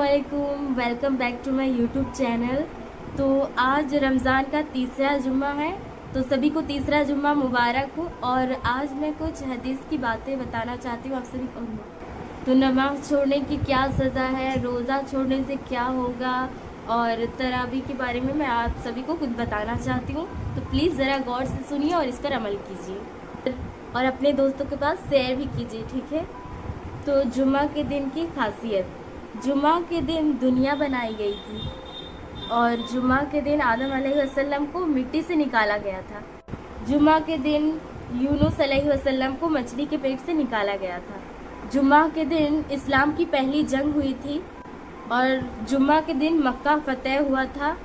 अस्सलामुअलैकुम, welcome back to my YouTube channel. तो आज रमज़ान का तीसरा जुम्मा है, तो सभी को तीसरा जुम्मा मुबारक हो। और आज मैं कुछ हदीस की बातें बताना चाहती हूँ आप सभी को। तो नमाज़ छोड़ने की क्या सज़ा है, रोज़ा छोड़ने से क्या होगा, और तरावी के बारे में मैं आप सभी को कुछ बताना चाहती हूँ। तो प्लीज़ ज़रा गौर से सुनिए और इस पर अमल कीजिए और अपने दोस्तों के पास शेयर भी कीजिए, ठीक है। तो जुम्मा के दिन की खासियत। जुम्मा के दिन दुनिया बनाई गई थी और जुम्मा के दिन आदम अलैहिस्सलाम को मिट्टी से निकाला गया था। जुम्मा के दिन यूनुस अलैहिस्सलाम को मछली के पेट से निकाला गया था। जुम्मा के दिन इस्लाम की पहली जंग हुई थी और जुम्मा के दिन मक्का फतेह हुआ था।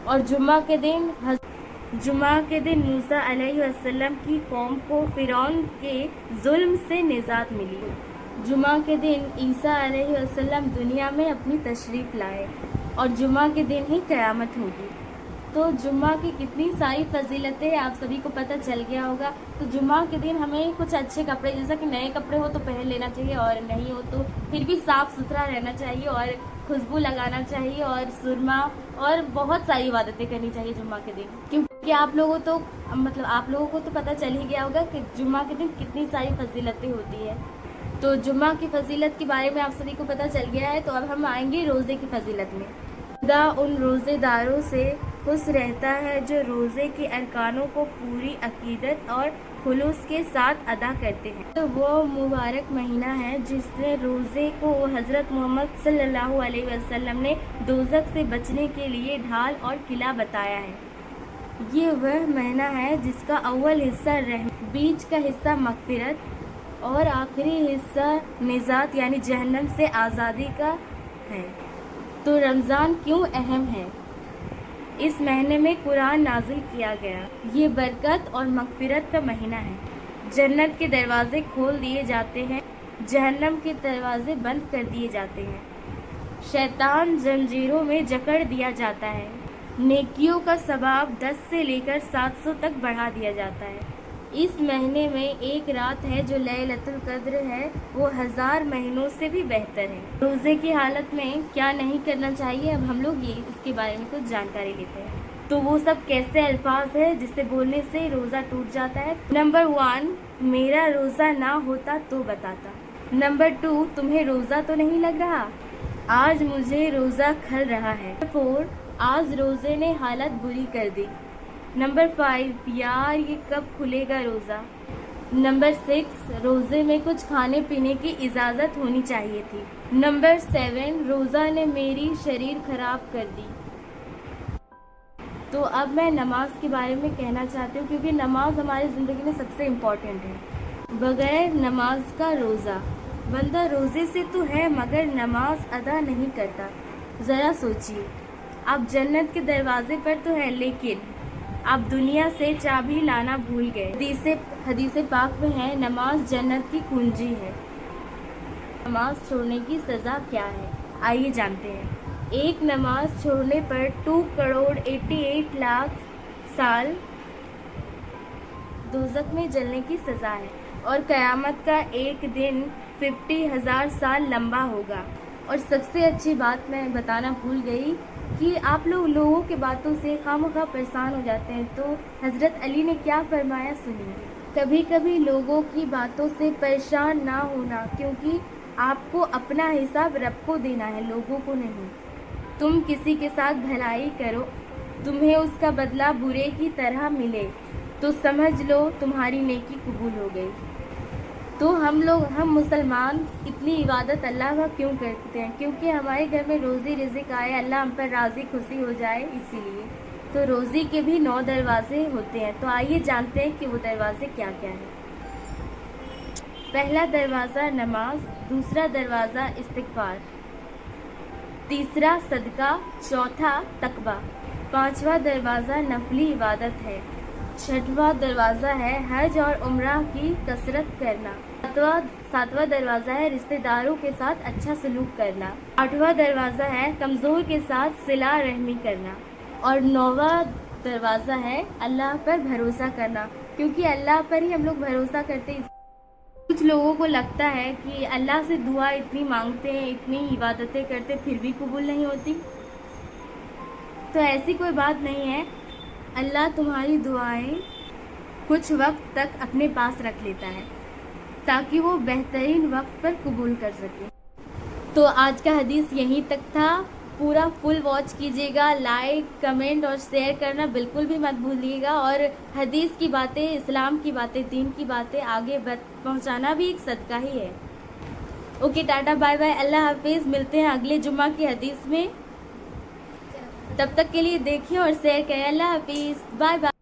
और जुम्मा के दिन मूसा अलैहिस्सलाम की कौम को फिरौन के जुल्म से निजात मिली। जुम्मा के दिन ईसा अलैहिस्सलाम दुनिया में अपनी तशरीफ़ लाए और जुम्मा के दिन ही क़यामत होगी। तो जुम्मा की कितनी सारी फजीलतें आप सभी को पता चल गया होगा। तो जुम्मा के दिन हमें कुछ अच्छे कपड़े, जैसा कि नए कपड़े हो तो पहन लेना चाहिए और नहीं हो तो फिर भी साफ़ सुथरा रहना चाहिए और खुशबू लगाना चाहिए और सुरमा और बहुत सारी इबादतें करनी चाहिए जुम्मा के दिन। क्योंकि आप लोगों को तो पता चल ही गया होगा कि जुम्मा के दिन कितनी सारी फजीलतें होती है। तो जुम्मा की फजीलत के बारे में आप सभी को पता चल गया है। तो अब हम आएंगे रोज़े की फजीलत में। खुदा उन रोज़ेदारों से खुश रहता है जो रोज़े के अरकानों को पूरी अकीदत और खुलूस के साथ अदा करते हैं। तो वो मुबारक महीना है जिसने रोज़े को हज़रत मोहम्मद सल्लल्लाहु अलैहि वसल्लम ने दोज़ख से बचने के लिए ढाल और किला बताया है। ये वह महीना है जिसका अव्वल हिस्सा रहमत, बीच का हिस्सा मग़फ़िरत और आखिरी हिस्सा निजात यानी जहन्नम से आज़ादी का है। तो रमज़ान क्यों अहम है? इस महीने में कुरान नाजिल किया गया। ये बरकत और मग़फ़िरत का महीना है। जन्नत के दरवाजे खोल दिए जाते हैं, जहन्नम के दरवाजे बंद कर दिए जाते हैं, शैतान जंजीरों में जकड़ दिया जाता है, नेकियों का सवाब 10 से लेकर 700 तक बढ़ा दिया जाता है। इस महीने में एक रात है जो लैलतुल कद्र है, वो 1000 महीनों से भी बेहतर है। रोज़े की हालत में क्या नहीं करना चाहिए, अब हम लोग इसके बारे में कुछ जानकारी लेते हैं। तो वो सब कैसे अल्फाज है जिससे बोलने से रोज़ा टूट जाता है। नंबर 1, मेरा रोज़ा ना होता तो बताता। नंबर 2, तुम्हें रोज़ा तो नहीं लग रहा, आज मुझे रोज़ा खल रहा है। 4, आज रोज़े ने हालत बुरी कर दी। नंबर 5, यार ये कब खुलेगा रोज़ा। नंबर 6, रोज़े में कुछ खाने पीने की इजाज़त होनी चाहिए थी। नंबर 7, रोज़ा ने मेरी शरीर खराब कर दी। तो अब मैं नमाज के बारे में कहना चाहती हूँ, क्योंकि नमाज हमारी ज़िंदगी में सबसे इम्पोर्टेंट है। बग़ैर नमाज का रोज़ा, बंदा रोज़े से तो है मगर नमाज अदा नहीं करता। ज़रा सोचिए, आप जन्नत के दरवाजे पर तो है लेकिन आप दुनिया से चाबी लाना भूल गए। हदीस पाक में है, नमाज जन्नत की कुंजी है। नमाज छोड़ने की सज़ा क्या है, आइए जानते हैं। एक नमाज छोड़ने पर 2 करोड़ 88 लाख साल दोज़ख में जलने की सज़ा है और क़यामत का एक दिन 50,000 साल लंबा होगा। और सबसे अच्छी बात मैं बताना भूल गई कि आप लोगों के बातों से खामखा परेशान हो जाते हैं। तो हज़रत अली ने क्या फरमाया सुनिए। कभी कभी लोगों की बातों से परेशान ना होना, क्योंकि आपको अपना हिसाब रब को देना है, लोगों को नहीं। तुम किसी के साथ भलाई करो, तुम्हें उसका बदला बुरे की तरह मिले तो समझ लो तुम्हारी नेकी कबूल हो गई। तो हम मुसलमान इतनी इबादत अल्लाह का क्यों करते हैं? क्योंकि हमारे घर में रोज़ी रिज़्क़ आए, अल्लाह हम पर राज़ी खुशी हो जाए, इसीलिए। तो रोज़ी के भी 9 दरवाजे होते हैं। तो आइए जानते हैं कि वो दरवाजे क्या क्या हैं। पहला दरवाज़ा नमाज, दूसरा दरवाज़ा इस्तिग़फ़ार, तीसरा सदका, चौथा तक़वा, 5वां दरवाज़ा नफली इबादत है, 6वां दरवाज़ा है हज और उम्रा की कसरत करना, 7वां दरवाज़ा है रिश्तेदारों के साथ अच्छा सलूक करना, 8वां दरवाज़ा है कमज़ोर के साथ सिला रहमी करना और 9वां दरवाज़ा है अल्लाह पर भरोसा करना, क्योंकि अल्लाह पर ही हम लोग भरोसा करते हैं। कुछ लोगों को लगता है कि अल्लाह से दुआ इतनी मांगते हैं, इतनी इबादतें करते, फिर भी कबूल नहीं होती। तो ऐसी कोई बात नहीं है। अल्लाह तुम्हारी दुआएं कुछ वक्त तक अपने पास रख लेता है ताकि वो बेहतरीन वक्त पर कबूल कर सके। तो आज का हदीस यहीं तक था। पूरा फुल वॉच कीजिएगा। लाइक, कमेंट और शेयर करना बिल्कुल भी मत भूलिएगा। और हदीस की बातें, इस्लाम की बातें, दीन की बातें आगे पहुंचाना भी एक सदका ही है। ओके, टाटा, बाय बाय, अल्लाह हाफिज़। मिलते हैं अगले जुम्मा की हदीस में। तब तक के लिए देखिए और शेयर करें। अल्लाह हाफिज़, बाय बाय।